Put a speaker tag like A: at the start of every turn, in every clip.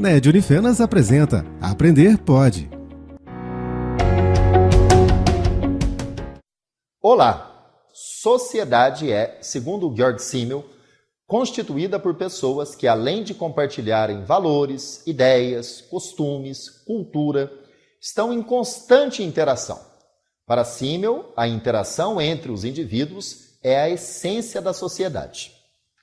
A: NED Unifenas apresenta Aprender Pode.
B: Olá! Sociedade é, segundo Georg Simmel, constituída por pessoas que, além de compartilharem valores, ideias, costumes, cultura, estão em constante interação. Para Simmel, a interação entre os indivíduos é a essência da sociedade.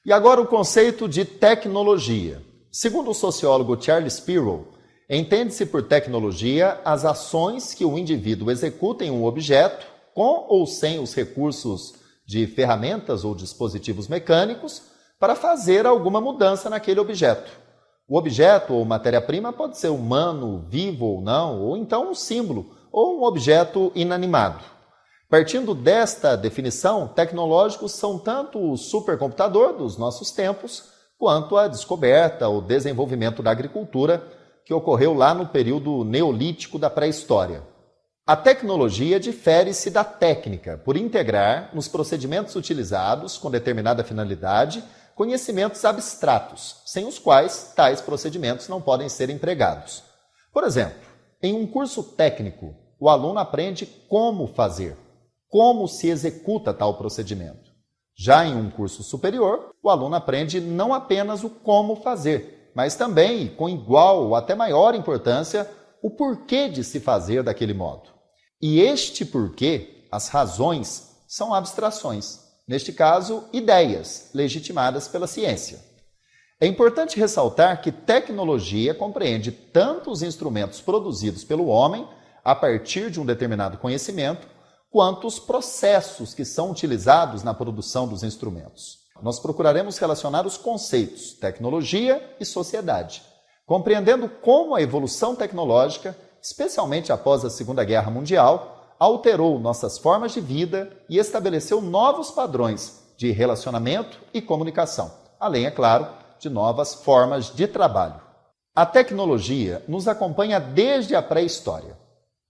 B: E agora o conceito de tecnologia. Segundo o sociólogo Charles Perrow, entende-se por tecnologia as ações que o indivíduo executa em um objeto, com ou sem os recursos de ferramentas ou dispositivos mecânicos, para fazer alguma mudança naquele objeto. O objeto ou matéria-prima pode ser humano, vivo ou não, ou então um símbolo, ou um objeto inanimado. Partindo desta definição, tecnológicos são tanto o supercomputador dos nossos tempos, quanto a descoberta ou desenvolvimento da agricultura, que ocorreu lá no período neolítico da pré-história. A tecnologia difere-se da técnica por integrar nos procedimentos utilizados com determinada finalidade conhecimentos abstratos, sem os quais tais procedimentos não podem ser empregados. Por exemplo, em um curso técnico, o aluno aprende como fazer, como se executa tal procedimento. Já em um curso superior, o aluno aprende não apenas o como fazer, mas também, com igual ou até maior importância, o porquê de se fazer daquele modo. E este porquê, as razões, são abstrações, neste caso, ideias legitimadas pela ciência. É importante ressaltar que tecnologia compreende tanto os instrumentos produzidos pelo homem a partir de um determinado conhecimento, quanto os processos que são utilizados na produção dos instrumentos. Nós procuraremos relacionar os conceitos tecnologia e sociedade, compreendendo como a evolução tecnológica, especialmente após a Segunda Guerra Mundial, alterou nossas formas de vida e estabeleceu novos padrões de relacionamento e comunicação, além, é claro, de novas formas de trabalho. A tecnologia nos acompanha desde a pré-história.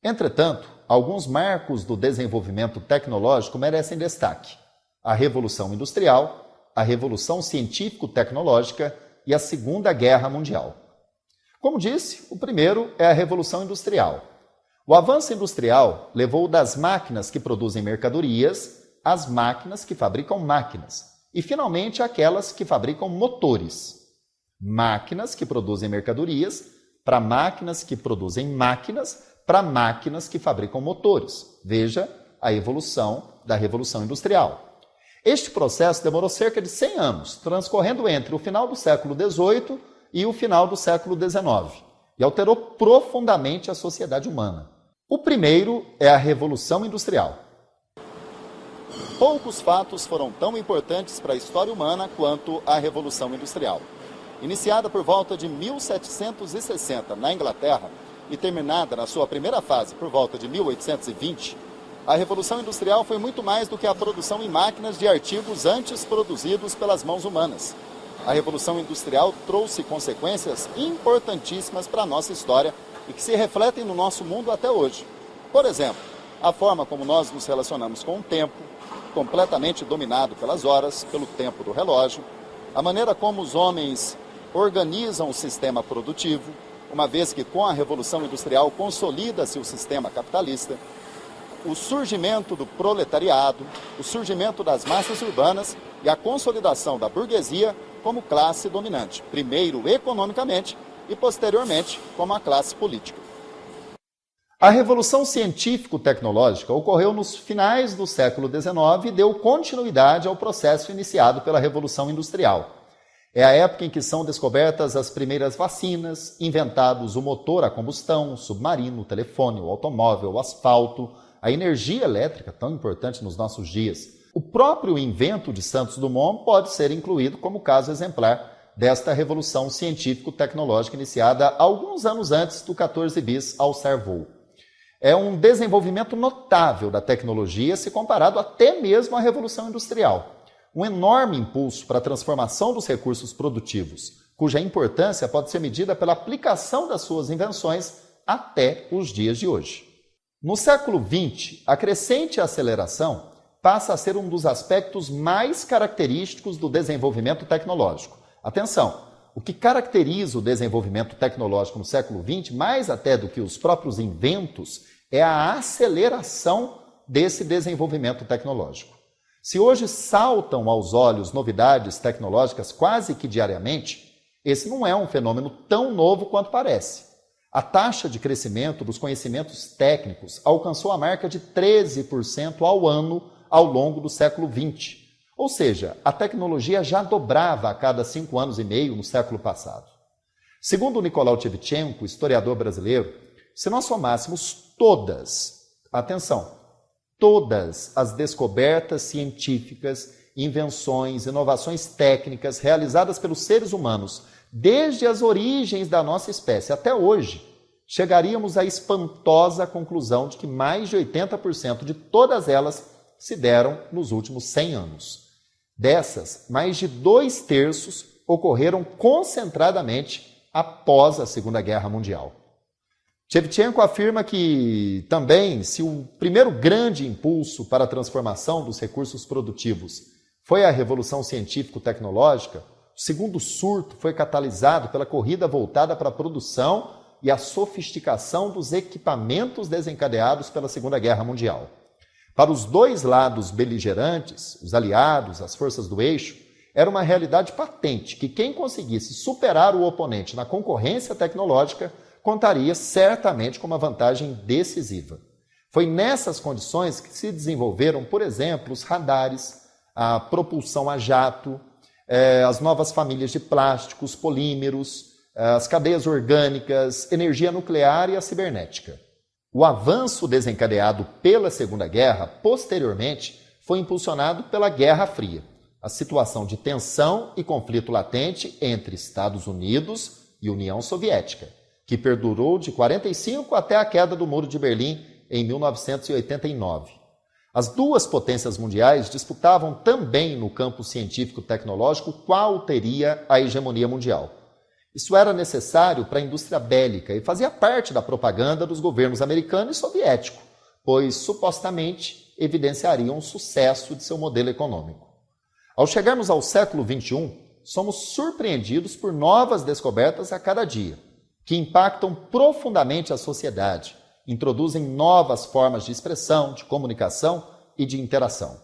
B: Entretanto, alguns marcos do desenvolvimento tecnológico merecem destaque: a Revolução Industrial, a Revolução Científico-Tecnológica e a Segunda Guerra Mundial. Como disse, o primeiro é a Revolução Industrial. O avanço industrial levou das máquinas que produzem mercadorias às máquinas que fabricam máquinas e, finalmente, aquelas que fabricam motores. Máquinas que produzem mercadorias para máquinas que produzem máquinas para máquinas que fabricam motores. Veja a evolução da Revolução Industrial. Este processo demorou cerca de 100 anos, transcorrendo entre o final do século XVIII e o final do século XIX, e alterou profundamente a sociedade humana. O primeiro é a Revolução Industrial. Poucos fatos foram tão importantes para a história humana quanto a Revolução Industrial. Iniciada por volta de 1760 na Inglaterra, e terminada na sua primeira fase por volta de 1820, a Revolução Industrial foi muito mais do que a produção em máquinas de artigos antes produzidos pelas mãos humanas. A Revolução Industrial trouxe consequências importantíssimas para a nossa história e que se refletem no nosso mundo até hoje. Por exemplo, a forma como nós nos relacionamos com o tempo, completamente dominado pelas horas, pelo tempo do relógio, a maneira como os homens organizam o sistema produtivo, uma vez que com a Revolução Industrial consolida-se o sistema capitalista, o surgimento do proletariado, o surgimento das massas urbanas e a consolidação da burguesia como classe dominante, primeiro economicamente e posteriormente como a classe política. A Revolução Científico-Tecnológica ocorreu nos finais do século XIX e deu continuidade ao processo iniciado pela Revolução Industrial. É a época em que são descobertas as primeiras vacinas, inventados o motor a combustão, o submarino, o telefone, o automóvel, o asfalto, a energia elétrica, tão importante nos nossos dias. O próprio invento de Santos Dumont pode ser incluído como caso exemplar desta revolução científico-tecnológica iniciada alguns anos antes do 14 bis ao Cerveau. É um desenvolvimento notável da tecnologia se comparado até mesmo à Revolução Industrial. Um enorme impulso para a transformação dos recursos produtivos, cuja importância pode ser medida pela aplicação das suas invenções até os dias de hoje. No século XX, a crescente aceleração passa a ser um dos aspectos mais característicos do desenvolvimento tecnológico. Atenção, o que caracteriza o desenvolvimento tecnológico no século XX, mais até do que os próprios inventos, é a aceleração desse desenvolvimento tecnológico. Se hoje saltam aos olhos novidades tecnológicas quase que diariamente, esse não é um fenômeno tão novo quanto parece. A taxa de crescimento dos conhecimentos técnicos alcançou a marca de 13% ao ano ao longo do século XX. Ou seja, a tecnologia já dobrava a cada 5 anos e meio no século passado. Segundo Nicolau Shevchenko, historiador brasileiro, se nós somássemos todas as descobertas científicas, invenções, inovações técnicas realizadas pelos seres humanos desde as origens da nossa espécie até hoje, chegaríamos à espantosa conclusão de que mais de 80% de todas elas se deram nos últimos 100 anos. Dessas, mais de 2/3 ocorreram concentradamente após a Segunda Guerra Mundial. Shevchenko afirma que também, se o primeiro grande impulso para a transformação dos recursos produtivos foi a revolução científico-tecnológica, o segundo surto foi catalisado pela corrida voltada para a produção e a sofisticação dos equipamentos desencadeados pela Segunda Guerra Mundial. Para os dois lados beligerantes, os aliados, as forças do eixo, era uma realidade patente que quem conseguisse superar o oponente na concorrência tecnológica contaria certamente com uma vantagem decisiva. Foi nessas condições que se desenvolveram, por exemplo, os radares, a propulsão a jato, as novas famílias de plásticos, polímeros, as cadeias orgânicas, energia nuclear e a cibernética. O avanço desencadeado pela Segunda Guerra, posteriormente, foi impulsionado pela Guerra Fria, a situação de tensão e conflito latente entre Estados Unidos e União Soviética, que perdurou de 1945 até a queda do Muro de Berlim em 1989. As duas potências mundiais disputavam também no campo científico-tecnológico qual teria a hegemonia mundial. Isso era necessário para a indústria bélica e fazia parte da propaganda dos governos americano e soviético, pois supostamente evidenciariam o sucesso de seu modelo econômico. Ao chegarmos ao século XXI, somos surpreendidos por novas descobertas a cada dia, que impactam profundamente a sociedade, introduzem novas formas de expressão, de comunicação e de interação.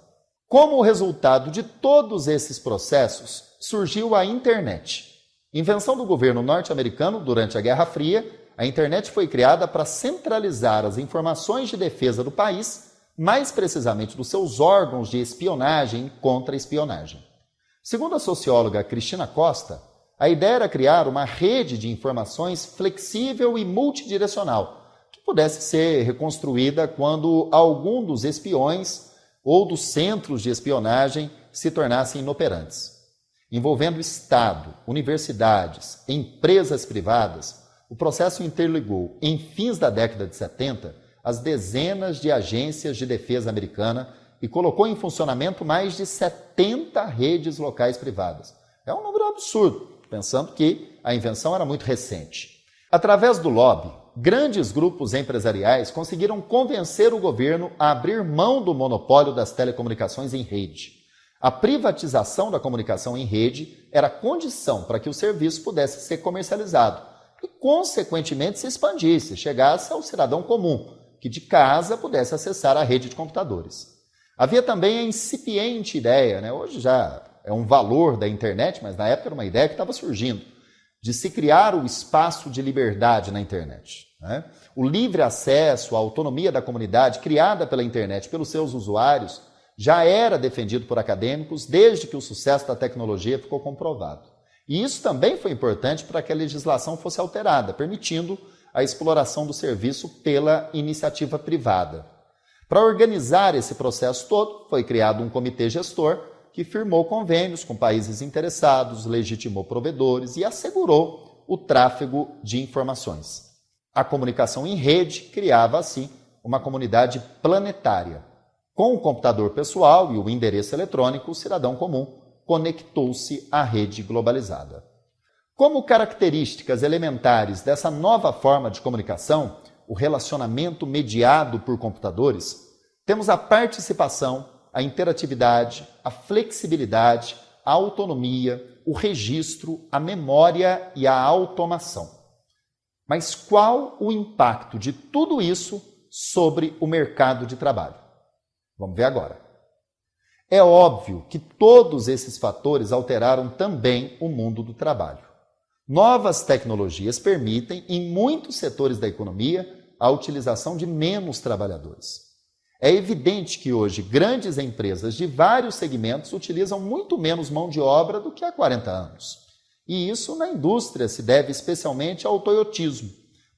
B: Como resultado de todos esses processos, surgiu a internet. Invenção do governo norte-americano durante a Guerra Fria, a internet foi criada para centralizar as informações de defesa do país, mais precisamente dos seus órgãos de espionagem e contra-espionagem. Segundo a socióloga Cristina Costa, a ideia era criar uma rede de informações flexível e multidirecional, que pudesse ser reconstruída quando algum dos espiões ou dos centros de espionagem se tornassem inoperantes. Envolvendo Estado, universidades, empresas privadas, o processo interligou, em fins da década de 70, as dezenas de agências de defesa americana e colocou em funcionamento mais de 70 redes locais privadas. É um número absurdo, pensando que a invenção era muito recente. Através do lobby, grandes grupos empresariais conseguiram convencer o governo a abrir mão do monopólio das telecomunicações em rede. A privatização da comunicação em rede era condição para que o serviço pudesse ser comercializado e, consequentemente, se expandisse, chegasse ao cidadão comum, que de casa pudesse acessar a rede de computadores. Havia também a incipiente ideia, hoje já é um valor da internet, mas na época era uma ideia que estava surgindo, de se criar o espaço de liberdade na internet. O livre acesso, a autonomia da comunidade criada pela internet pelos seus usuários já era defendido por acadêmicos desde que o sucesso da tecnologia ficou comprovado. E isso também foi importante para que a legislação fosse alterada, permitindo a exploração do serviço pela iniciativa privada. Para organizar esse processo todo, foi criado um comitê gestor que firmou convênios com países interessados, legitimou provedores e assegurou o tráfego de informações. A comunicação em rede criava, assim, uma comunidade planetária. Com o computador pessoal e o endereço eletrônico, o cidadão comum conectou-se à rede globalizada. Como características elementares dessa nova forma de comunicação, o relacionamento mediado por computadores, temos a participação, a interatividade, a flexibilidade, a autonomia, o registro, a memória e a automação. Mas qual o impacto de tudo isso sobre o mercado de trabalho? Vamos ver agora. É óbvio que todos esses fatores alteraram também o mundo do trabalho. Novas tecnologias permitem, em muitos setores da economia, a utilização de menos trabalhadores. É evidente que hoje grandes empresas de vários segmentos utilizam muito menos mão de obra do que há 40 anos. E isso na indústria se deve especialmente ao toyotismo,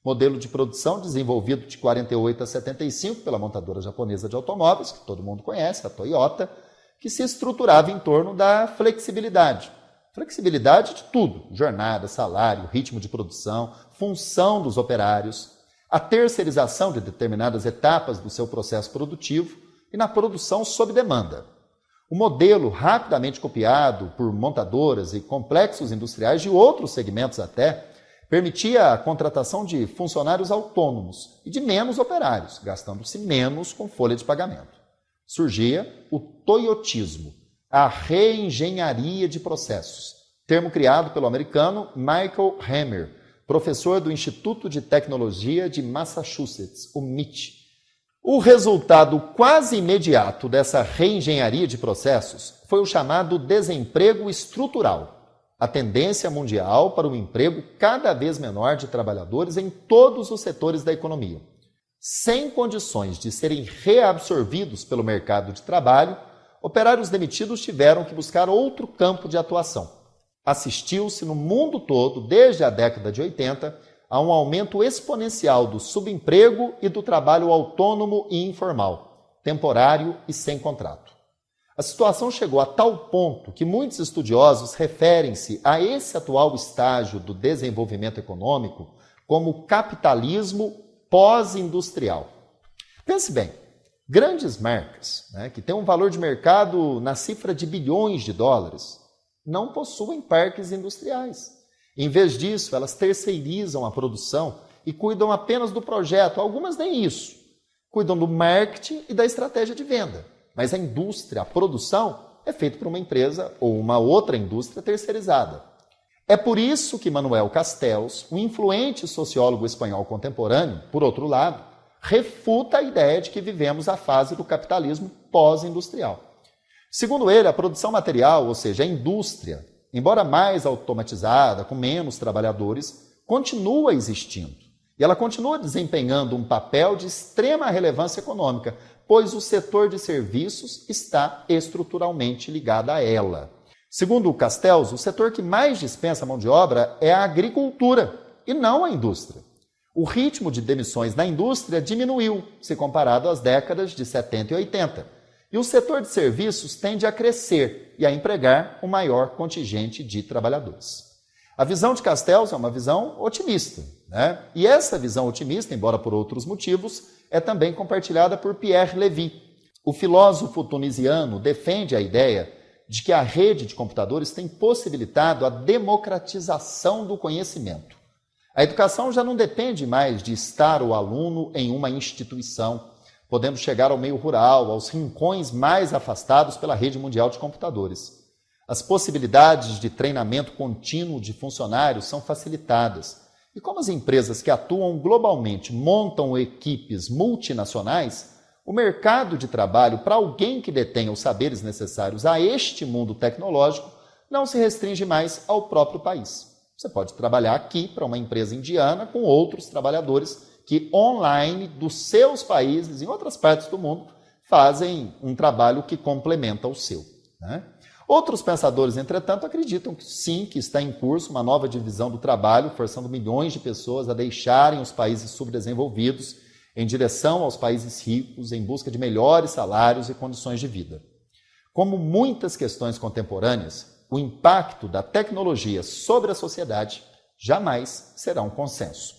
B: modelo de produção desenvolvido de 48 a 75 pela montadora japonesa de automóveis, que todo mundo conhece, a Toyota, que se estruturava em torno da flexibilidade. Flexibilidade de tudo, jornada, salário, ritmo de produção, função dos operários, a terceirização de determinadas etapas do seu processo produtivo e na produção sob demanda. O modelo, rapidamente copiado por montadoras e complexos industriais de outros segmentos até, permitia a contratação de funcionários autônomos e de menos operários, gastando-se menos com folha de pagamento. Surgia o toyotismo, a reengenharia de processos, termo criado pelo americano Michael Hammer, professor do Instituto de Tecnologia de Massachusetts, o MIT. O resultado quase imediato dessa reengenharia de processos foi o chamado desemprego estrutural, a tendência mundial para um emprego cada vez menor de trabalhadores em todos os setores da economia. Sem condições de serem reabsorvidos pelo mercado de trabalho, operários demitidos tiveram que buscar outro campo de atuação. Assistiu-se no mundo todo, desde a década de 80, a um aumento exponencial do subemprego e do trabalho autônomo e informal, temporário e sem contrato. A situação chegou a tal ponto que muitos estudiosos referem-se a esse atual estágio do desenvolvimento econômico como capitalismo pós-industrial. Pense bem, grandes marcas, que têm um valor de mercado na cifra de bilhões de dólares, não possuem parques industriais. Em vez disso, elas terceirizam a produção e cuidam apenas do projeto. Algumas nem isso. Cuidam do marketing e da estratégia de venda. Mas a indústria, a produção, é feita por uma empresa ou uma outra indústria terceirizada. É por isso que Manuel Castells, um influente sociólogo espanhol contemporâneo, por outro lado, refuta a ideia de que vivemos a fase do capitalismo pós-industrial. Segundo ele, a produção material, ou seja, a indústria, embora mais automatizada, com menos trabalhadores, continua existindo. E ela continua desempenhando um papel de extrema relevância econômica, pois o setor de serviços está estruturalmente ligado a ela. Segundo o Castells, o setor que mais dispensa mão de obra é a agricultura e não a indústria. O ritmo de demissões na indústria diminuiu, se comparado às décadas de 70 e 80. E o setor de serviços tende a crescer e a empregar um maior contingente de trabalhadores. A visão de Castells é uma visão otimista, E essa visão otimista, embora por outros motivos, é também compartilhada por Pierre Levy. O filósofo tunisiano defende a ideia de que a rede de computadores tem possibilitado a democratização do conhecimento. A educação já não depende mais de estar o aluno em uma instituição, podendo chegar ao meio rural, aos rincões mais afastados pela rede mundial de computadores. As possibilidades de treinamento contínuo de funcionários são facilitadas. E como as empresas que atuam globalmente montam equipes multinacionais, o mercado de trabalho para alguém que detenha os saberes necessários a este mundo tecnológico não se restringe mais ao próprio país. Você pode trabalhar aqui para uma empresa indiana com outros trabalhadores que online dos seus países, em outras partes do mundo, fazem um trabalho que complementa o seu. Outros pensadores, entretanto, acreditam que sim, que está em curso uma nova divisão do trabalho, forçando milhões de pessoas a deixarem os países subdesenvolvidos em direção aos países ricos, em busca de melhores salários e condições de vida. Como muitas questões contemporâneas, o impacto da tecnologia sobre a sociedade jamais será um consenso.